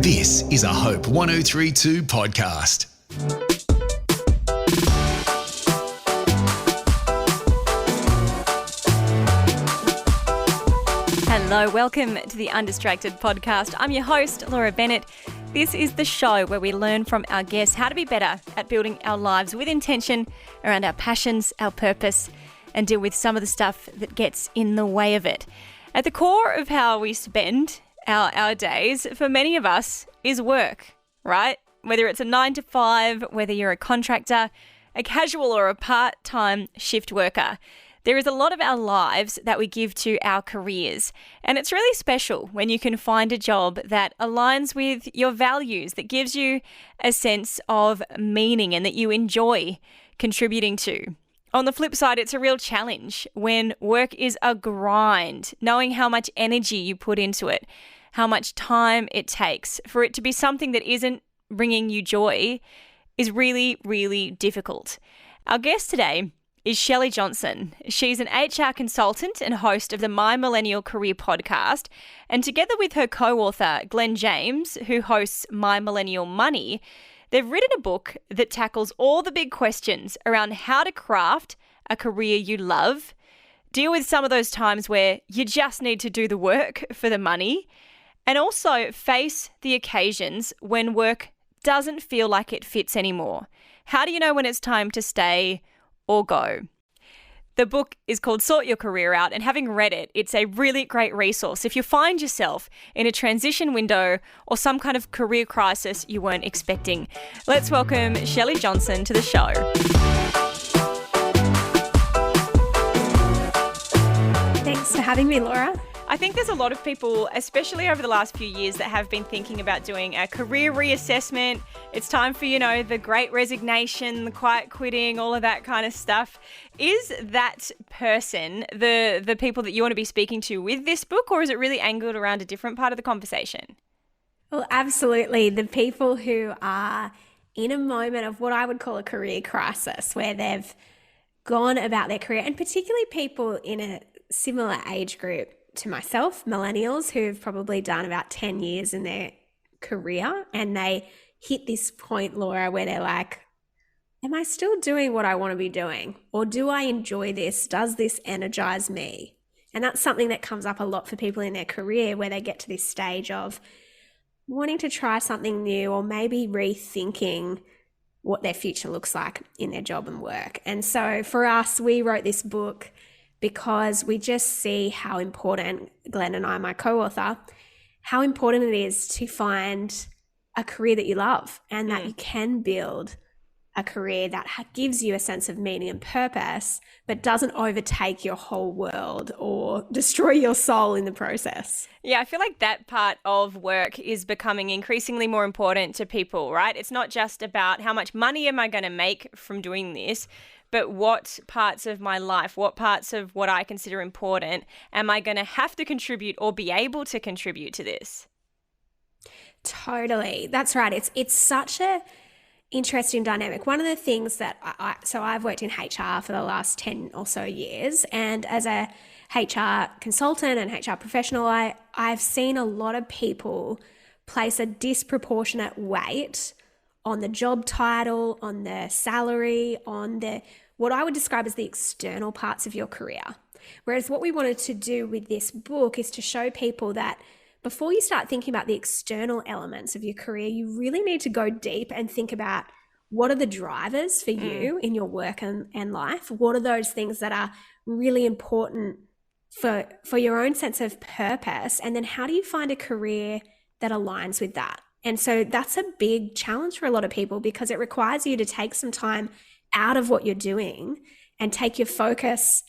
This is a Hope 1032 podcast. Hello, welcome to the Undistracted podcast. I'm your host, Laura Bennett. This is the show where we learn from our guests how to be better at building our lives with intention around our passions, our purpose, and deal with some of the stuff that gets in the way of it. At the core of how we spend our days, for many of us, is work, right? Whether it's a 9 to 5, whether you're a contractor, a casual or a part-time shift worker. There is a lot of our lives that we give to our careers, and it's really special when you can find a job that aligns with your values, that gives you a sense of meaning and that you enjoy contributing to. On the flip side, it's a real challenge when work is a grind, knowing how much energy you put into it, how much time it takes for it to be something that isn't bringing you joy is really, really difficult. Our guest today is Shelley Johnson. She's an HR consultant and host of the My Millennial Career podcast. And together with her co-author, Glen James, who hosts My Millennial Money, they've written a book that tackles all the big questions around how to craft a career you love, deal with some of those times where you just need to do the work for the money, and also face the occasions when work doesn't feel like it fits anymore. How do you know when it's time to stay or go? The book is called Sort Your Career Out, and having read it, it's a really great resource if you find yourself in a transition window or some kind of career crisis you weren't expecting. Let's welcome Shelley Johnson to the show. Thanks for having me, Laura. I think there's a lot of people, especially over the last few years, that have been thinking about doing a career reassessment. It's time for, the great resignation, the quiet quitting, all of that kind of stuff. Is that person the people that you want to be speaking to with this book, or is it really angled around a different part of the conversation? Well, absolutely. The people who are in a moment of what I would call a career crisis, where they've gone about their career, and particularly people in a similar age group to myself, millennials who've probably done about 10 years in their career, and they hit this point, Laura, where they're like, am I still doing what I want to be doing? Or do I enjoy this? Does this energize me? And that's something that comes up a lot for people in their career, where they get to this stage of wanting to try something new, or maybe rethinking what their future looks like in their job and work. And so for us, we wrote this book because we just see how important, Glen and I, my co-author, how important it is to find a career that you love, and that you can build a career that gives you a sense of meaning and purpose, but doesn't overtake your whole world or destroy your soul in the process. Yeah, I feel like that part of work is becoming increasingly more important to people, right? It's not just about how much money am I going to make from doing this, but what parts of my life, what parts of what I consider important am I going to have to contribute or be able to contribute to this? Totally. That's right. It's such a interesting dynamic. One of the things that I've worked in HR for the last 10 or so years, and as a HR consultant and HR professional, I've seen a lot of people place a disproportionate weight on the job title, on the salary, on what I would describe as the external parts of your career. Whereas what we wanted to do with this book is to show people that before you start thinking about the external elements of your career, you really need to go deep and think about what are the drivers for you in your work and life? What are those things that are really important for your own sense of purpose? And then how do you find a career that aligns with that? And so that's a big challenge for a lot of people, because it requires you to take some time out of what you're doing and take your focus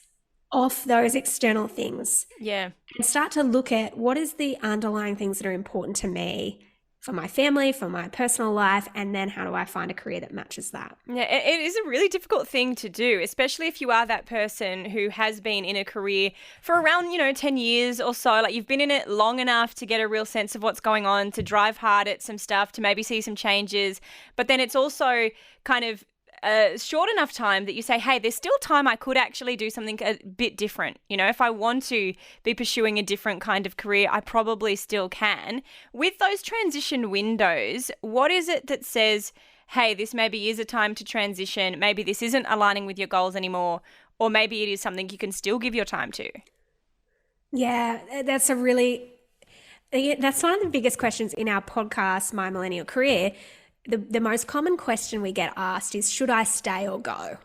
off those external things. Yeah. And start to look at what is the underlying things that are important to me, for my family, for my personal life, and then how do I find a career that matches that? Yeah, it is a really difficult thing to do, especially if you are that person who has been in a career for around, 10 years or so. Like, you've been in it long enough to get a real sense of what's going on, to drive hard at some stuff, to maybe see some changes. But then it's also kind of a short enough time that you say, hey, there's still time I could actually do something a bit different. You know, if I want to be pursuing a different kind of career, I probably still can. With those transition windows, what is it that says, hey, this maybe is a time to transition, maybe this isn't aligning with your goals anymore, or maybe it is something you can still give your time to? Yeah, that's one of the biggest questions in our podcast, My Millennial Career. The most common question we get asked is, should I stay or go?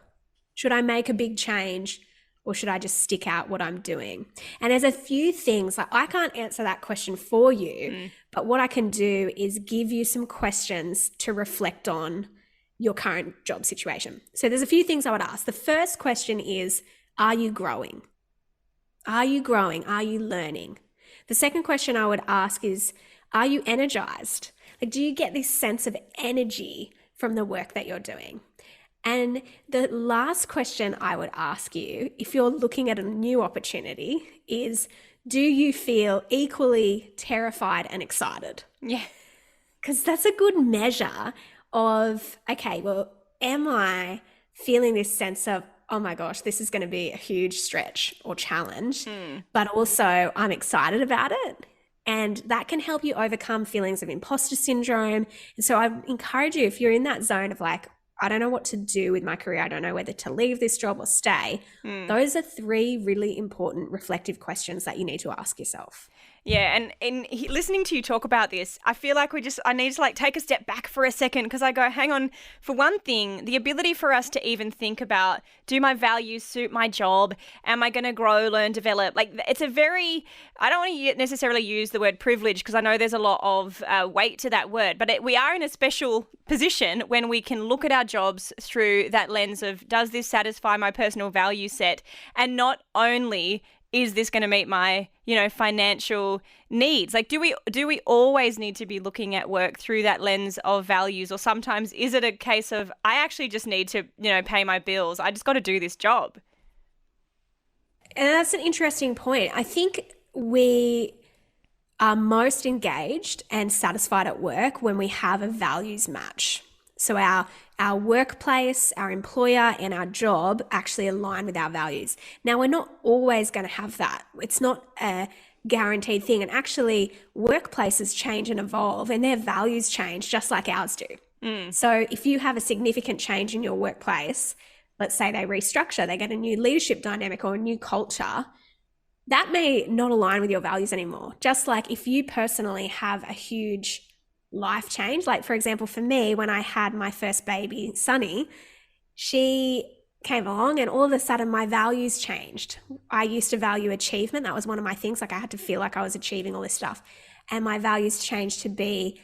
Should I make a big change, or should I just stick out what I'm doing? And there's a few things, like I can't answer that question for you, but what I can do is give you some questions to reflect on your current job situation. So there's a few things I would ask. The first question is, are you growing? Are you growing? Are you learning? The second question I would ask is, are you energized? Like, do you get this sense of energy from the work that you're doing? And the last question I would ask you, if you're looking at a new opportunity, is, do you feel equally terrified and excited? Yeah. Because that's a good measure of, okay, well, am I feeling this sense of, oh my gosh, this is going to be a huge stretch or challenge, but also I'm excited about it. And that can help you overcome feelings of imposter syndrome. And so I encourage you, if you're in that zone of like, I don't know what to do with my career, I don't know whether to leave this job or stay, those are 3 really important reflective questions that you need to ask yourself. Yeah, and in listening to you talk about this, I feel like I need to like take a step back for a second, because I go, hang on, for one thing, the ability for us to even think about, do my values suit my job? Am I going to grow, learn, develop? Like, it's a very, I don't want to necessarily use the word privilege, because I know there's a lot of weight to that word, but we are in a special position when we can look at our jobs through that lens of, does this satisfy my personal value set? And not only is this going to meet my, financial needs? Like, do we always need to be looking at work through that lens of values? Or sometimes is it a case of, I actually just need to, pay my bills. I just got to do this job. And that's an interesting point. I think we are most engaged and satisfied at work when we have a values match. So our workplace, our employer, and our job actually align with our values. Now, we're not always going to have that. It's not a guaranteed thing. And actually, workplaces change and evolve, and their values change just like ours do. So if you have a significant change in your workplace, let's say they restructure, they get a new leadership dynamic or a new culture, that may not align with your values anymore. Just like if you personally have a huge life change, like for example, for me, when I had my first baby, Sunny, she came along and all of a sudden my values changed. I used to value achievement. That was one of my things. Like I had to feel like I was achieving all this stuff. And my values changed to be,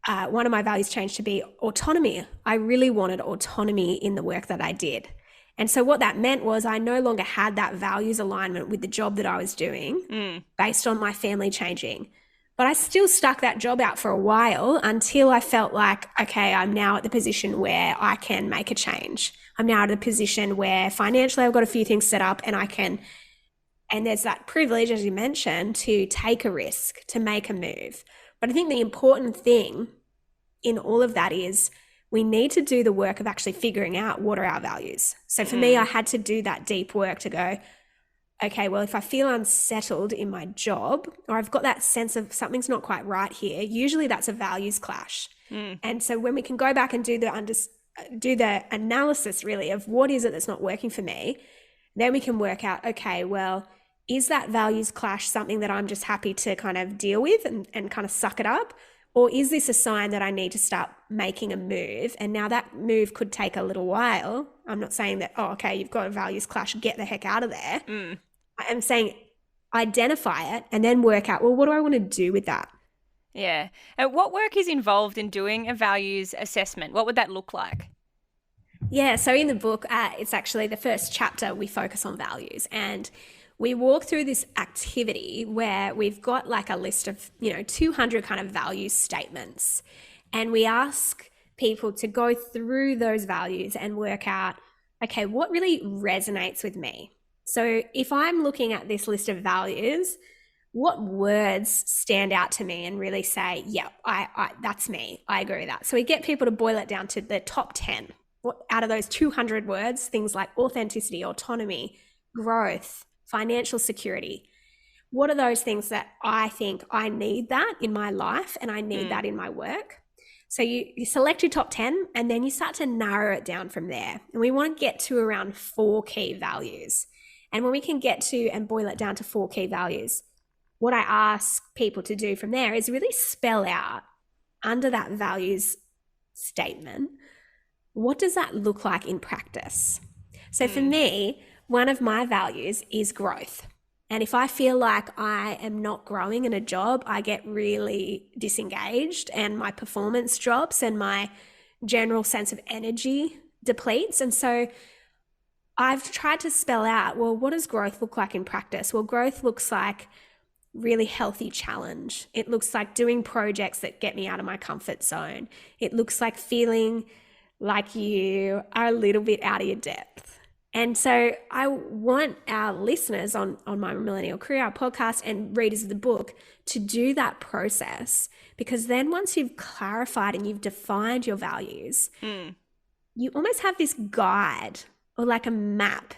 one of my values changed to be autonomy. I really wanted autonomy in the work that I did. And so what that meant was I no longer had that values alignment with the job that I was doing based on my family changing. But I still stuck that job out for a while until I felt like, okay, I'm now at the position where I can make a change. I'm now at a position where financially I've got a few things set up and I can, and there's that privilege, as you mentioned, to take a risk, to make a move. But I think the important thing in all of that is we need to do the work of actually figuring out what are our values. So for me, I had to do that deep work to go, okay, well, if I feel unsettled in my job, or I've got that sense of something's not quite right here, usually that's a values clash. And so when we can go back and do the analysis really of what is it that's not working for me, then we can work out, okay, well, is that values clash something that I'm just happy to kind of deal with and kind of suck it up? Or is this a sign that I need to start making a move? And now that move could take a little while. I'm not saying that, oh, okay, you've got a values clash, get the heck out of there. I'm saying identify it and then work out, well, what do I want to do with that? Yeah. And what work is involved in doing a values assessment? What would that look like? Yeah, so in the book, it's actually the first chapter, we focus on values. And we walk through this activity where we've got like a list of, 200 kind of value statements. And we ask people to go through those values and work out, okay, what really resonates with me? So if I'm looking at this list of values, what words stand out to me and really say, yeah, I that's me. I agree with that. So we get people to boil it down to the top 10. out of those 200 words, things like authenticity, autonomy, growth, financial security. What are those things that I think I need that in my life and I need that in my work? So you select your top 10 and then you start to narrow it down from there. And we want to get to around 4 key values. And when we can get to and boil it down to 4 key values, what I ask people to do from there is really spell out under that values statement, what does that look like in practice? So for me, one of my values is growth. And if I feel like I am not growing in a job, I get really disengaged and my performance drops and my general sense of energy depletes. And so I've tried to spell out, well, what does growth look like in practice? Well, growth looks like really healthy challenge. It looks like doing projects that get me out of my comfort zone. It looks like feeling like you are a little bit out of your depth. And so I want our listeners on My Millennial Career, our podcast, and readers of the book to do that process, because then once you've clarified and you've defined your values, you almost have this guide or like a map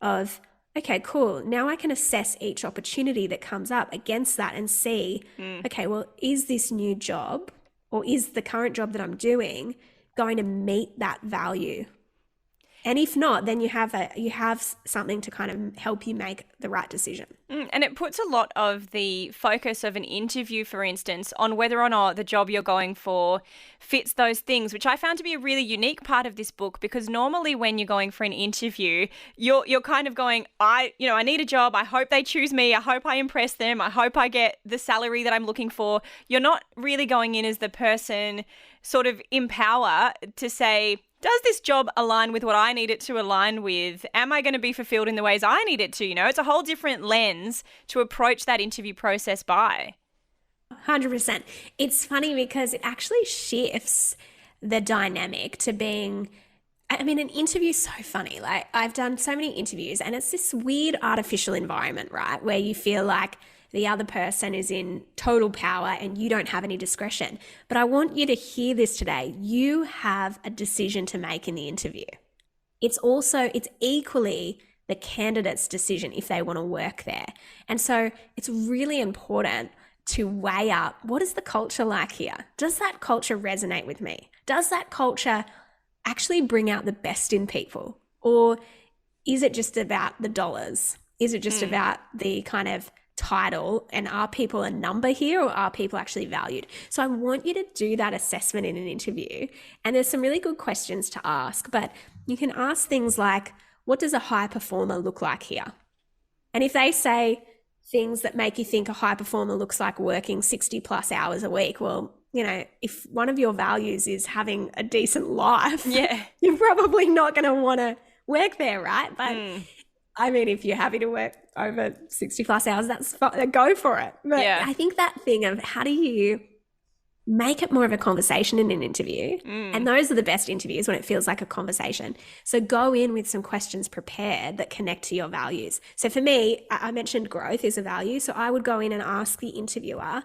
of, okay, cool, now I can assess each opportunity that comes up against that and see, okay, well, is this new job or is the current job that I'm doing going to meet that value? And if not, then you have something to kind of help you make the right decision. And it puts a lot of the focus of an interview, for instance, on whether or not the job you're going for fits those things, which I found to be a really unique part of this book, because normally when you're going for an interview, you're kind of going, I need a job. I hope they choose me. I hope I impress them. I hope I get the salary that I'm looking for. You're not really going in as the person sort of in power to say, does this job align with what I need it to align with? Am I going to be fulfilled in the ways I need it to? It's a whole different lens to approach that interview process by. 100%. It's funny because it actually shifts the dynamic to being, an interview is so funny. Like, I've done so many interviews and it's this weird artificial environment, right? Where you feel like the other person is in total power and you don't have any discretion. But I want you to hear this today. You have a decision to make in the interview. It's equally the candidate's decision if they want to work there. And so it's really important to weigh up, what is the culture like here? Does that culture resonate with me? Does that culture actually bring out the best in people? Or is it just about the dollars? Is it just about the kind of title, and are people a number here or are people actually valued? So I want you to do that assessment in an interview, and there's some really good questions to ask, but you can ask things like, what does a high performer look like here? And if they say things that make you think a high performer looks like working 60 plus hours a week, well, if one of your values is having a decent life, you're probably not going to want to work there, right? But if you're happy to work over 60 plus hours, that's fine. Go for it. But I think that thing of how do you make it more of a conversation in an interview? And those are the best interviews, when it feels like a conversation. So go in with some questions prepared that connect to your values. So for me, I mentioned growth is a value. So I would go in and ask the interviewer,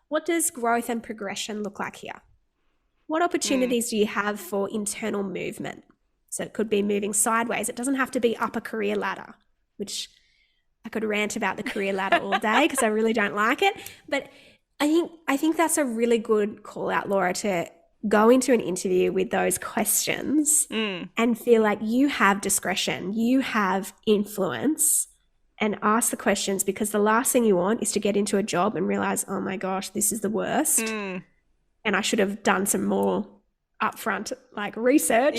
what does growth and progression look like here? What opportunities do you have for internal movement? So it could be moving sideways. It doesn't have to be up a career ladder, which I could rant about the career ladder all day because I really don't like it. But I think that's a really good call out, Laura, to go into an interview with those questions and feel like you have discretion, you have influence, and ask the questions, because the last thing you want is to get into a job and realize, oh my gosh, this is the worst. And I should have done some more upfront research.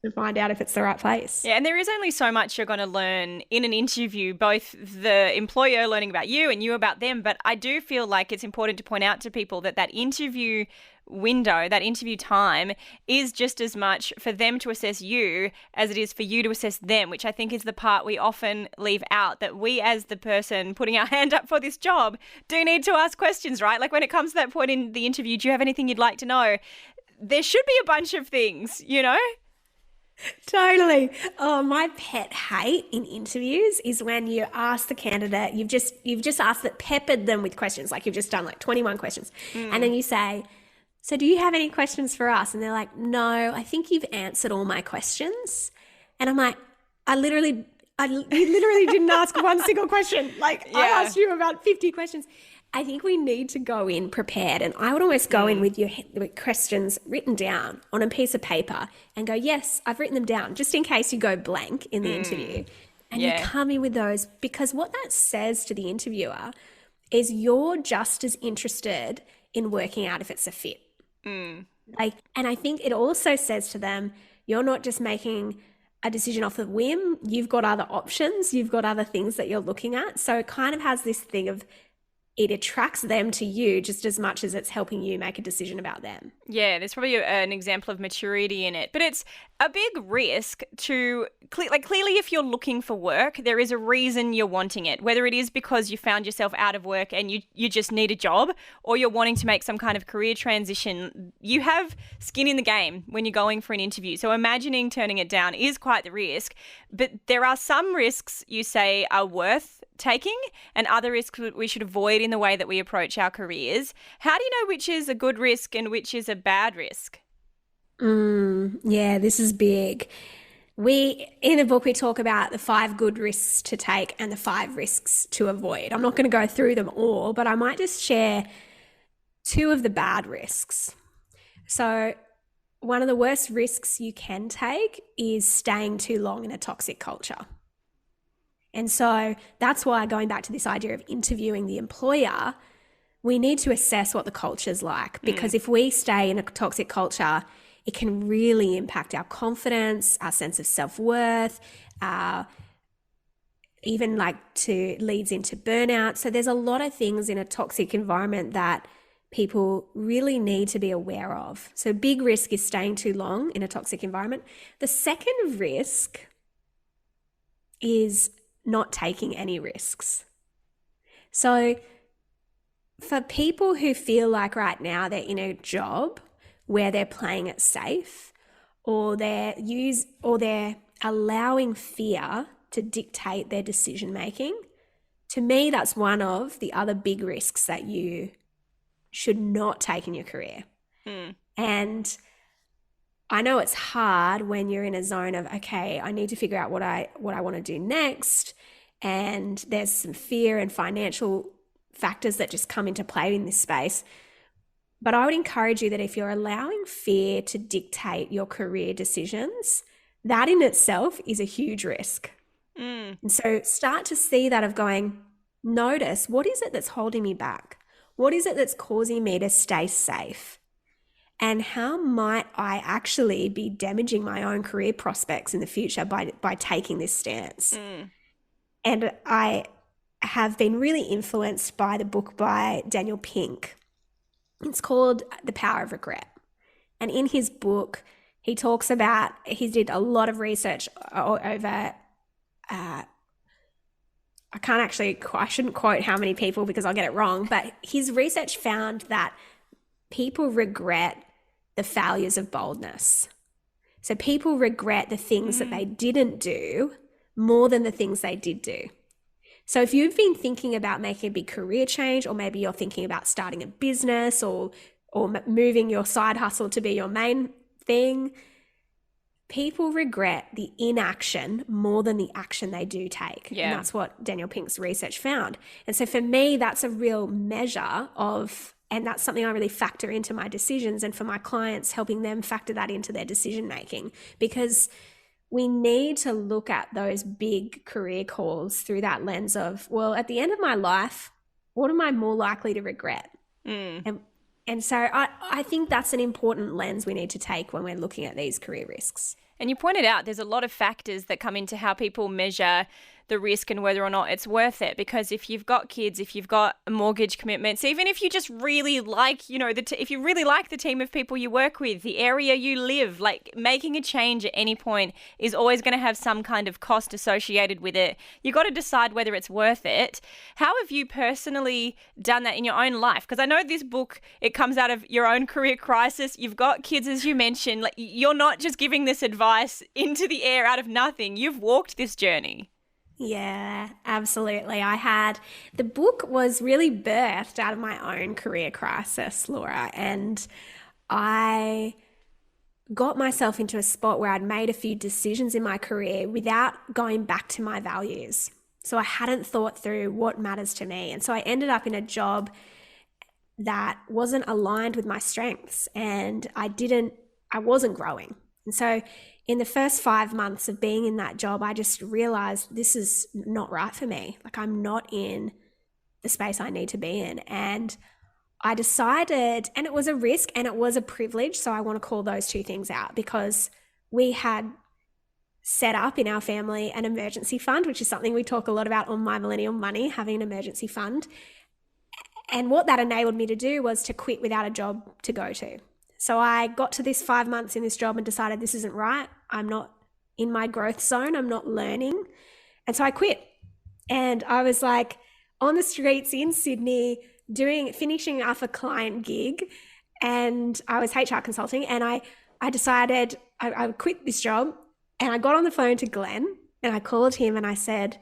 To find out if it's the right place. Yeah, and there is only so much you're going to learn in an interview, both the employer learning about you and you about them. But I do feel like it's important to point out to people that interview window, that interview time, is just as much for them to assess you as it is for you to assess them, which I think is the part we often leave out, that we as the person putting our hand up for this job do need to ask questions, right? Like when it comes to that point in the interview, do you have anything you'd like to know? There should be a bunch of things, Totally. Oh, my pet hate in interviews is when you ask the candidate, you've just asked that, peppered them with questions, like you've just done 21 questions. And then you say, so do you have any questions for us? And they're like, no, I think you've answered all my questions. And I'm like, you literally didn't ask one single question. Like I asked you about 50 questions. I think we need to go in prepared, and I would almost go in with your questions written down on a piece of paper and go, yes, I've written them down, just in case you go blank in the interview. And you come in with those, because what that says to the interviewer is you're just as interested in working out if it's a fit. And I think it also says to them, you're not just making a decision off the whim, you've got other options, you've got other things that you're looking at. So it kind of has this thing of, it attracts them to you just as much as it's helping you make a decision about them. Yeah, there's probably an example of maturity in it. But it's a big risk to, clearly if you're looking for work, there is a reason you're wanting it, whether it is because you found yourself out of work and you just need a job, or you're wanting to make some kind of career transition. You have skin in the game when you're going for an interview. So imagining turning it down is quite the risk. But there are some risks you say are worth taking and other risks we should avoid in the way that we approach our careers. How do you know which is a good risk and which is a bad risk? Yeah, this is big. In the book, we talk about the 5 good risks to take and the 5 risks to avoid. I'm not going to go through them all, but I might just share 2 of the bad risks. So one of the worst risks you can take is staying too long in a toxic culture. And so that's why, going back to this idea of interviewing the employer, we need to assess what the culture's like, because if we stay in a toxic culture, it can really impact our confidence, our sense of self-worth, even leads into burnout. So there's a lot of things in a toxic environment that people really need to be aware of. So big risk is staying too long in a toxic environment. The second risk is not taking any risks. So for people who feel like right now they're in a job where they're playing it safe, or they're allowing fear to dictate their decision making, to me that's one of the other big risks that you should not take in your career. And I know it's hard when you're in a zone of, okay, I need to figure out what I want to do next, and there's some fear and financial factors that just come into play in this space. But I would encourage you that if you're allowing fear to dictate your career decisions, that in itself is a huge risk. And so start to see that of going, notice, what is it that's holding me back? What is it that's causing me to stay safe? And how might I actually be damaging my own career prospects in the future by taking this stance? And I have been really influenced by the book by Daniel Pink. It's called The Power of Regret. And in his book, he talks about, he did a lot of research over, I shouldn't quote how many people because I'll get it wrong, but his research found that people regret the failures of boldness. So people regret the things that they didn't do more than the things they did do. So if you've been thinking about making a big career change, or maybe you're thinking about starting a business or moving your side hustle to be your main thing, people regret the inaction more than the action they do take. Yeah. And that's what Daniel Pink's research found. And so for me, that's a real measure of, and that's something I really factor into my decisions, and for my clients, helping them factor that into their decision making, because we need to look at those big career calls through that lens of, well, at the end of my life, what am I more likely to regret? And so I think that's an important lens we need to take when we're looking at these career risks. And you pointed out there's a lot of factors that come into how people measure the risk and whether or not it's worth it. Because if you've got kids, if you've got mortgage commitments, even if you just really like, if you really like the team of people you work with, the area you live, like making a change at any point is always going to have some kind of cost associated with it. You got to decide whether it's worth it. How have you personally done that in your own life? Because I know this book, it comes out of your own career crisis. You've got kids, as you mentioned. Like, you're not just giving this advice into the air out of nothing. You've walked this journey. Yeah, absolutely. The book was really birthed out of my own career crisis, Laura, and I got myself into a spot where I'd made a few decisions in my career without going back to my values. So I hadn't thought through what matters to me. And so I ended up in a job that wasn't aligned with my strengths, and I wasn't growing. And so in the first 5 months of being in that job, I just realized this is not right for me. Like, I'm not in the space I need to be in. And I decided, and it was a risk and it was a privilege. So I want to call those two things out, because we had set up in our family an emergency fund, which is something we talk a lot about on My Millennial Money, having an emergency fund. And what that enabled me to do was to quit without a job to go to. So I got to this 5 months in this job and decided this isn't right. I'm not in my growth zone. I'm not learning. And so I quit. And I was like on the streets in Sydney finishing off a client gig, and I was HR consulting, and I decided I would quit this job. And I got on the phone to Glen and I called him and I said,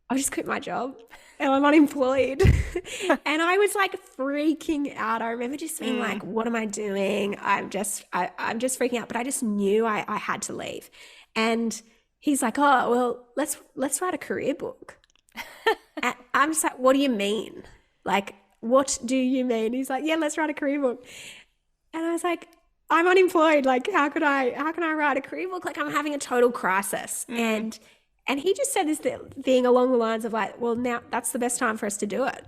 I just quit my job and I'm unemployed. And I was like freaking out. I remember just being like, what am I doing? I'm just freaking out. But I just knew I had to leave. And he's like, oh, well, let's write a career book. And I'm just like, what do you mean? Like, what do you mean? He's like, yeah, let's write a career book. And I was like, I'm unemployed. Like, how can I write a career book? Like, I'm having a total crisis. And he just said this thing along the lines of like, well, now that's the best time for us to do it.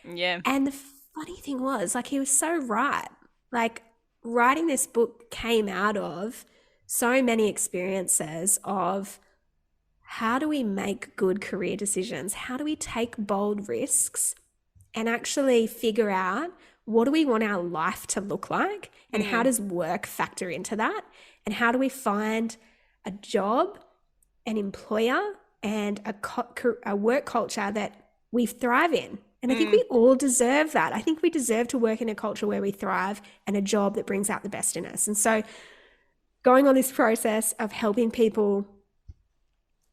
Yeah. And the funny thing was, like, he was so right. Like, writing this book came out of so many experiences of how do we make good career decisions? How do we take bold risks and actually figure out what do we want our life to look like, and how does work factor into that? And how do we find a job, an employer, and a work culture that we thrive in? And I think we all deserve that. I think we deserve to work in a culture where we thrive and a job that brings out the best in us. And so going on this process of helping people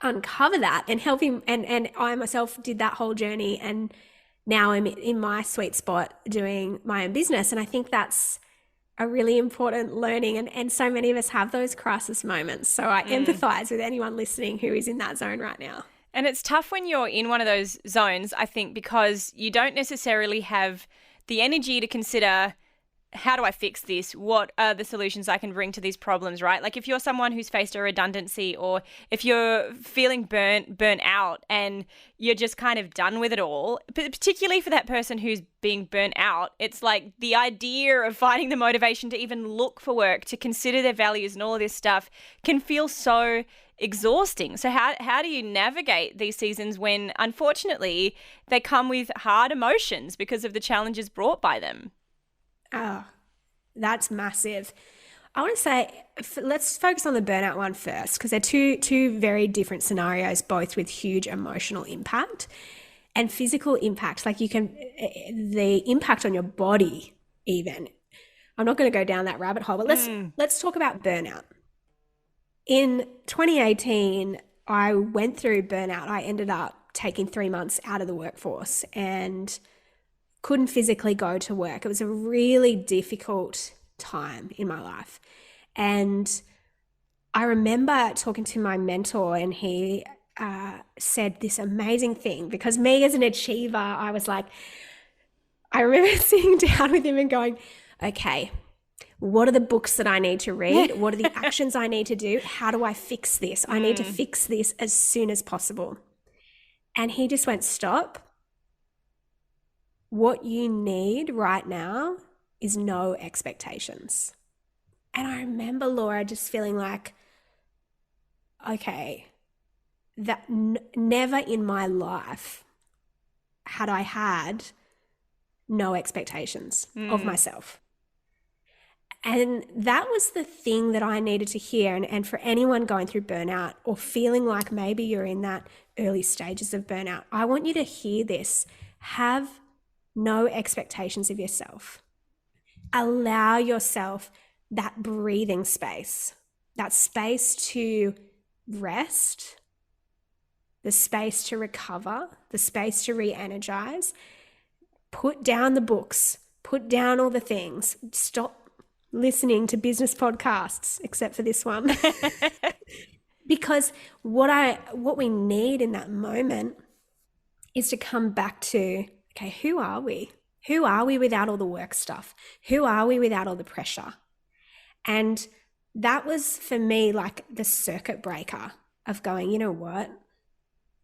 uncover that and helping, and I myself did that whole journey, and now I'm in my sweet spot doing my own business. And I think that's a really important learning. And so many of us have those crisis moments. So I empathize with anyone listening who is in that zone right now. And it's tough when you're in one of those zones, I think, because you don't necessarily have the energy to consider, how do I fix this? What are the solutions I can bring to these problems, right? Like, if you're someone who's faced a redundancy, or if you're feeling burnt out and you're just kind of done with it all, particularly for that person who's being burnt out, it's like the idea of finding the motivation to even look for work, to consider their values and all of this stuff can feel so exhausting. So how do you navigate these seasons when, unfortunately, they come with hard emotions because of the challenges brought by them? Oh, that's massive. I want to say, let's focus on the burnout one first, because they're two very different scenarios, both with huge emotional impact and physical impact. Like, the impact on your body even. I'm not going to go down that rabbit hole, but let's talk about burnout. In 2018, I went through burnout. I ended up taking 3 months out of the workforce and couldn't physically go to work. It was a really difficult time in my life. And I remember talking to my mentor, and he said this amazing thing, because me as an achiever, I was like, I remember sitting down with him and going, okay, what are the books that I need to read? What are the actions I need to do? How do I fix this? I need to fix this as soon as possible. And he just went, stop. What you need right now is no expectations. And I remember, Laura, just feeling like, okay, that never in my life had I had no expectations of myself. And that was the thing that I needed to hear. And for anyone going through burnout, or feeling like maybe you're in that early stages of burnout, I want you to hear this. Have no expectations of yourself. Allow yourself that breathing space, that space to rest, the space to recover, the space to re-energize. Put down the books, put down all the things, stop listening to business podcasts, except for this one. Because what we need in that moment is to come back to, okay, who are we? Who are we without all the work stuff? Who are we without all the pressure? And that was for me like the circuit breaker of going, you know what?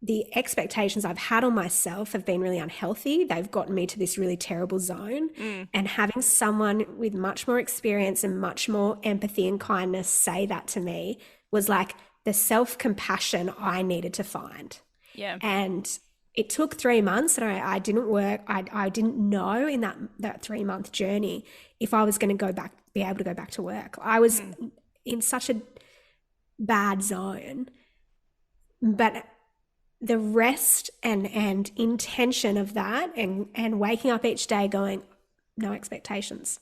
The expectations I've had on myself have been really unhealthy. They've gotten me to this really terrible zone. And having someone with much more experience and much more empathy and kindness say that to me was like the self-compassion I needed to find. Yeah. And it took 3 months, and I didn't work. I didn't know in that 3-month journey if I was going to be able to go back to work. I was in such a bad zone. But the rest and intention of that and waking up each day going, no expectations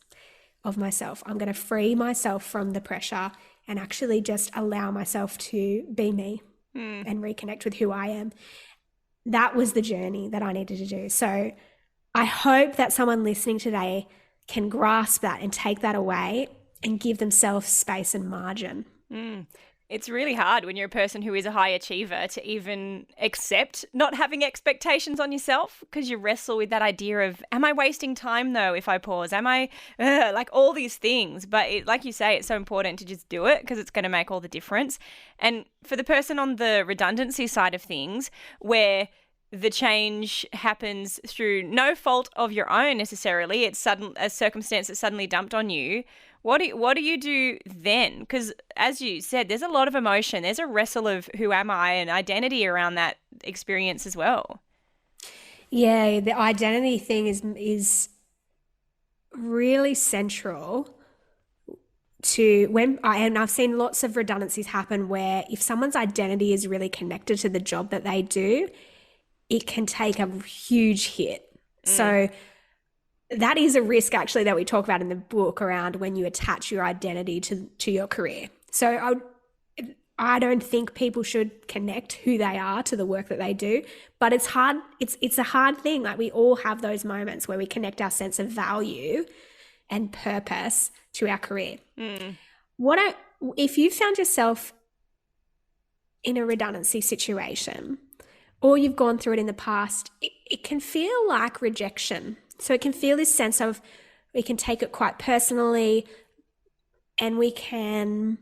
of myself. I'm going to free myself from the pressure and actually just allow myself to be me and reconnect with who I am. That was the journey that I needed to do. So I hope that someone listening today can grasp that and take that away and give themselves space and margin. It's really hard when you're a person who is a high achiever to even accept not having expectations on yourself, because you wrestle with that idea of, am I wasting time though if I pause? Am I like all these things? But like you say, it's so important to just do it because it's going to make all the difference. And for the person on the redundancy side of things, where the change happens through no fault of your own necessarily, it's a circumstance that suddenly dumped on you. What do you do then? Because as you said, there's a lot of emotion. There's a wrestle of who am I and identity around that experience as well. Yeah, the identity thing is really central to I've seen lots of redundancies happen where if someone's identity is really connected to the job that they do, it can take a huge hit. So that is a risk actually that we talk about in the book around when you attach your identity to your career. So I don't think people should connect who they are to the work that they do, but it's hard. It's a hard thing. Like we all have those moments where we connect our sense of value and purpose to our career. If you found yourself in a redundancy situation or you've gone through it in the past, it can feel like rejection. So it can feel this sense of, we can take it quite personally, and we can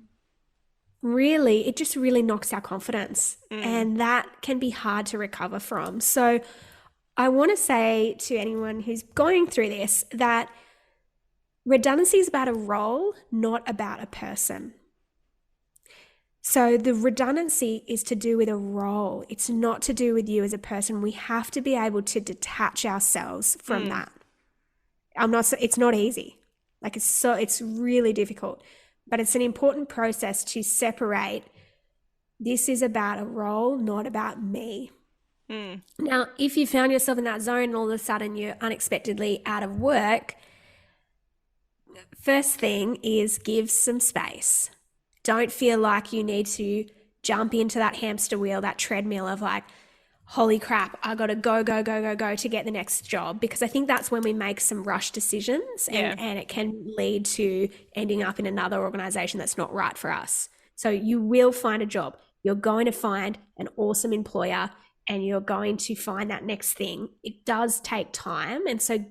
really, it just really knocks our confidence, and that can be hard to recover from. So I want to say to anyone who's going through this that redundancy is about a role, not about a person. So the redundancy is to do with a role. It's not to do with you as a person. We have to be able to detach ourselves from that. It's not easy. Like it's really difficult, but it's an important process to separate. This is about a role, not about me. Now, if you found yourself in that zone and all of a sudden you're unexpectedly out of work, first thing is give some space. Don't feel like you need to jump into that hamster wheel, that treadmill of like, holy crap, I got to go to get the next job. Because I think that's when we make some rush decisions and it can lead to ending up in another organization that's not right for us. So you will find a job. You're going to find an awesome employer and you're going to find that next thing. It does take time. And so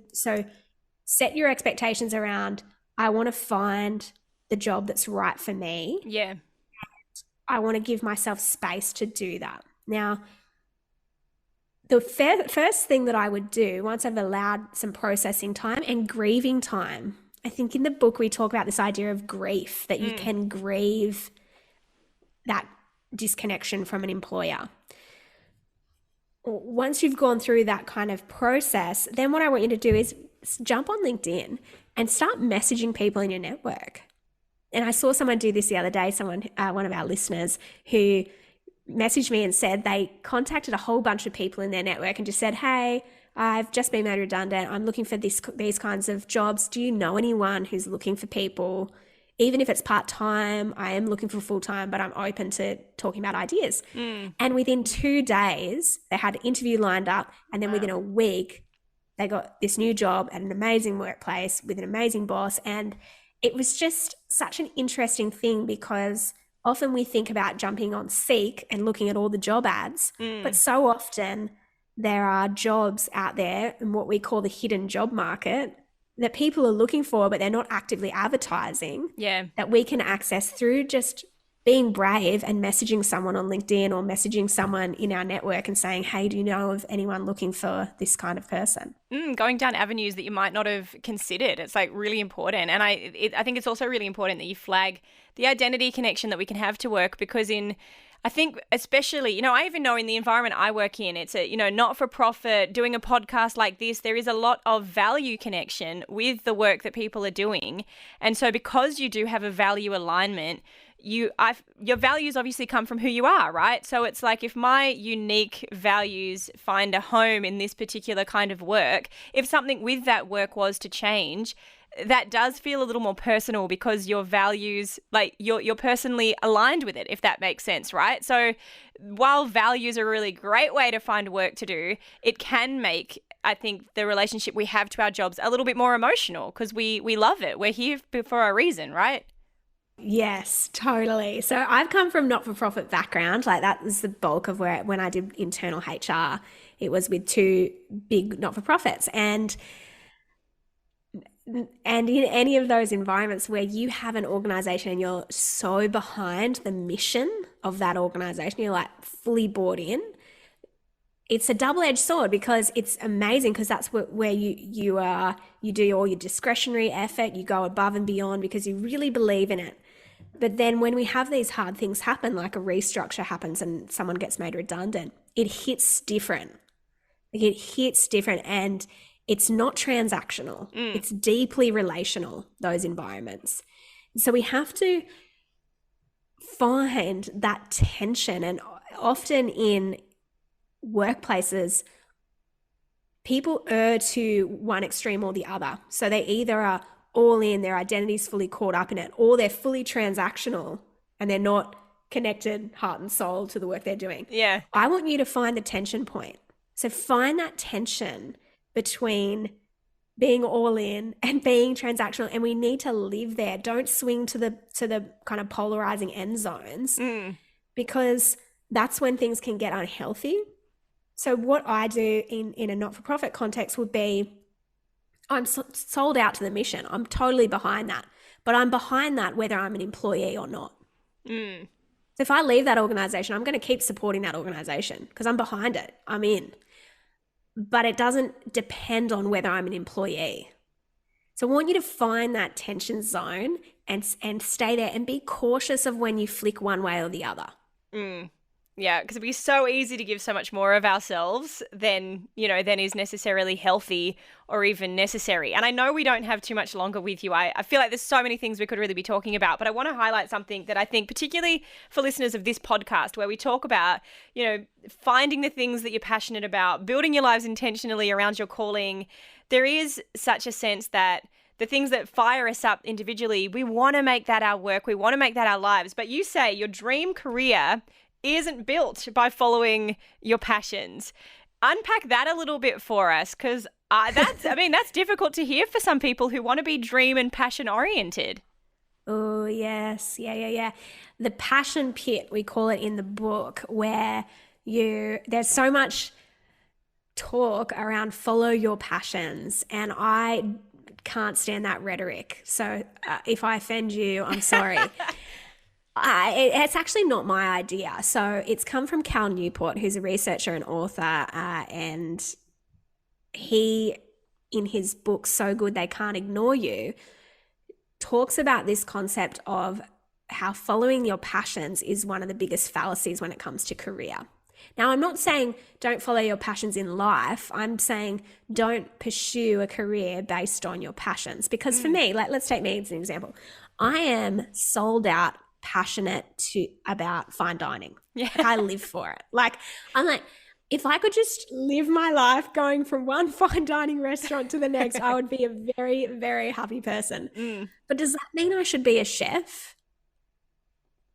set your expectations around, I want to find the job that's right for me. Yeah. I want to give myself space to do that. Now, the first thing that I would do once I've allowed some processing time and grieving time, I think in the book we talk about this idea of grief, that you can grieve that disconnection from an employer. Once you've gone through that kind of process, then what I want you to do is jump on LinkedIn and start messaging people in your network. And I saw someone do this the other day, one of our listeners who messaged me and said they contacted a whole bunch of people in their network and just said, hey, I've just been made redundant. I'm looking for these kinds of jobs. Do you know anyone who's looking for people? Even if it's part-time, I am looking for full-time, but I'm open to talking about ideas. And within 2 days, they had an interview lined up. And then within a week, they got this new job at an amazing workplace with an amazing boss. And it was just such an interesting thing because often we think about jumping on Seek and looking at all the job ads, but so often there are jobs out there in what we call the hidden job market that people are looking for, but they're not actively advertising, that we can access through just being brave and messaging someone on LinkedIn or messaging someone in our network and saying, hey, do you know of anyone looking for this kind of person? Going down avenues that you might not have considered. It's like really important. And I think it's also really important that you flag the identity connection that we can have to work, because I think especially, I even know in the environment I work in, it's a, not-for-profit, doing a podcast like this, there is a lot of value connection with the work that people are doing. And so because you do have a value alignment, your values obviously come from who you are, right? So it's like if my unique values find a home in this particular kind of work, if something with that work was to change, that does feel a little more personal because your values, like you're personally aligned with it, if that makes sense, right? So while values are a really great way to find work to do, it can make, I think, the relationship we have to our jobs a little bit more emotional because we love it. We're here for a reason, right? Yes, totally. So I've come from not-for-profit background. Like that was the bulk of when I did internal HR, it was with two big not-for-profits. And in any of those environments where you have an organization and you're so behind the mission of that organization, you're like fully bought in, it's a double-edged sword because it's amazing because that's where you do all your discretionary effort, you go above and beyond because you really believe in it. But then when we have these hard things happen, like a restructure happens and someone gets made redundant, it hits different. It hits different and it's not transactional. It's deeply relational, those environments. So we have to find that tension. And often in workplaces, people err to one extreme or the other. So they either are all in, their identity's fully caught up in it, or they're fully transactional and they're not connected heart and soul to the work they're doing. Yeah. I want you to find the tension point. So find that tension between being all in and being transactional, and we need to live there. Don't swing to the kind of polarizing end zones because that's when things can get unhealthy. So what I do in a not-for-profit context would be I'm sold out to the mission. I'm totally behind that, but I'm behind that whether I'm an employee or not. So if I leave that organization, I'm going to keep supporting that organization because I'm behind it. I'm in. But it doesn't depend on whether I'm an employee. So I want you to find that tension zone and stay there and be cautious of when you flick one way or the other. Yeah, because it'd be so easy to give so much more of ourselves than is necessarily healthy or even necessary. And I know we don't have too much longer with you. I feel like there's so many things we could really be talking about, but I want to highlight something that I think, particularly for listeners of this podcast, where we talk about, finding the things that you're passionate about, building your lives intentionally around your calling. There is such a sense that the things that fire us up individually, we want to make that our work. We want to make that our lives. But you say your dream career isn't built by following your passions. Unpack that a little bit for us, because that's difficult to hear for some people who want to be dream and passion oriented. Oh, yes. Yeah. The passion pit, we call it in the book, where there's so much talk around follow your passions, and I can't stand that rhetoric. So if I offend you, I'm sorry. It's actually not my idea. So it's come from Cal Newport, who's a researcher and author, and he, in his book, So Good They Can't Ignore You, talks about this concept of how following your passions is one of the biggest fallacies when it comes to career. Now, I'm not saying don't follow your passions in life. I'm saying don't pursue a career based on your passions. Because for me, let's take me as an example. I am sold out passionate about fine dining. Yeah. I live for it. I'm like, if I could just live my life going from one fine dining restaurant to the next, I would be a very, very happy person. But does that mean I should be a chef?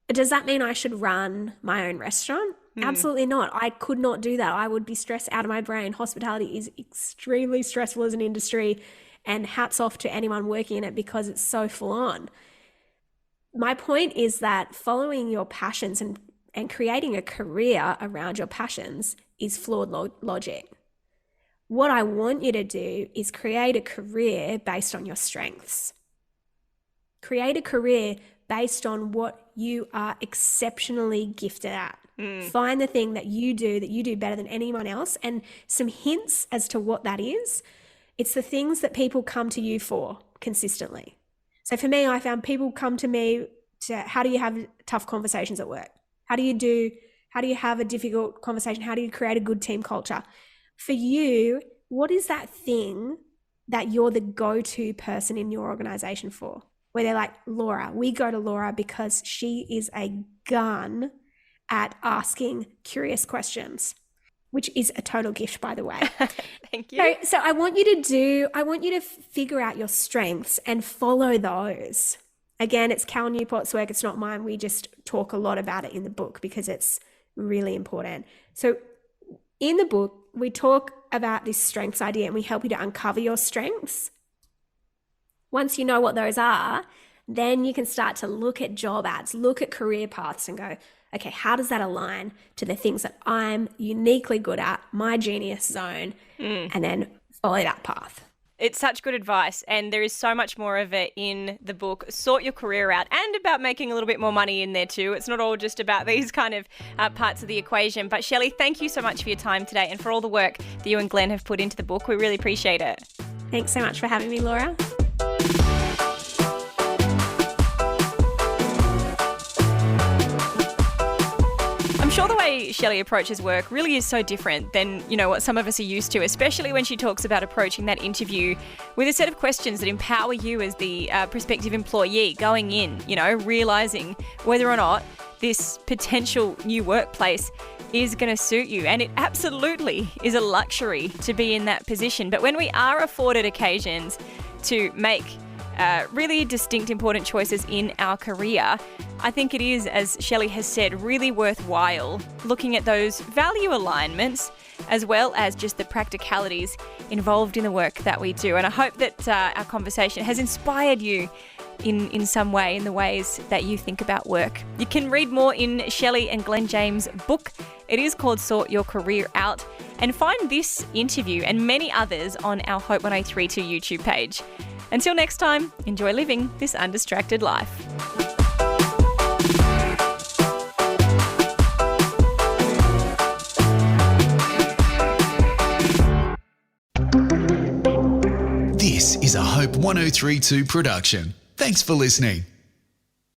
Does that mean I should run my own restaurant? Absolutely not. I could not do that. I would be stressed out of my brain. Hospitality is extremely stressful as an industry. and hats off to anyone working in it because it's so full on. My point is that following your passions and creating a career around your passions is flawed logic. What I want you to do is create a career based on your strengths. Create a career based on what you are exceptionally gifted at. Find the thing that you do better than anyone else, and some hints as to what that is. It's the things that people come to you for consistently. So for me, I found people come to me to, how do you have tough conversations at work? How do you have a difficult conversation? How do you create a good team culture? For you, what is that thing that you're the go-to person in your organization for? Where they're like, Laura, we go to Laura because she is a gun at asking curious questions, which is a total gift, by the way. Thank you. So I want you to figure out your strengths and follow those. Again, it's Cal Newport's work. It's not mine. We just talk a lot about it in the book because it's really important. So in the book, we talk about this strengths idea and we help you to uncover your strengths. Once you know what those are, then you can start to look at job ads, look at career paths and go, okay, how does that align to the things that I'm uniquely good at, my genius zone, and then follow that path. It's such good advice, and there is so much more of it in the book, Sort Your Career Out, and about making a little bit more money in there too. It's not all just about these kind of parts of the equation. But Shelley, thank you so much for your time today and for all the work that you and Glen have put into the book. We really appreciate it. Thanks so much for having me, Laura. I'm sure the way Shelley approaches work really is so different than, what some of us are used to, especially when she talks about approaching that interview with a set of questions that empower you as the prospective employee going in, realizing whether or not this potential new workplace is going to suit you. And it absolutely is a luxury to be in that position. But when we are afforded occasions to make really distinct, important choices in our career, I think it is, as Shelley has said, really worthwhile looking at those value alignments as well as just the practicalities involved in the work that we do. And I hope that our conversation has inspired you in some way, in the ways that you think about work. You can read more in Shelley and Glen James' book. It is called Sort Your Career Out. And find this interview and many others on our Hope 1032 YouTube page. Until next time, enjoy living this undistracted life. This is a Hope 1032 production. Thanks for listening.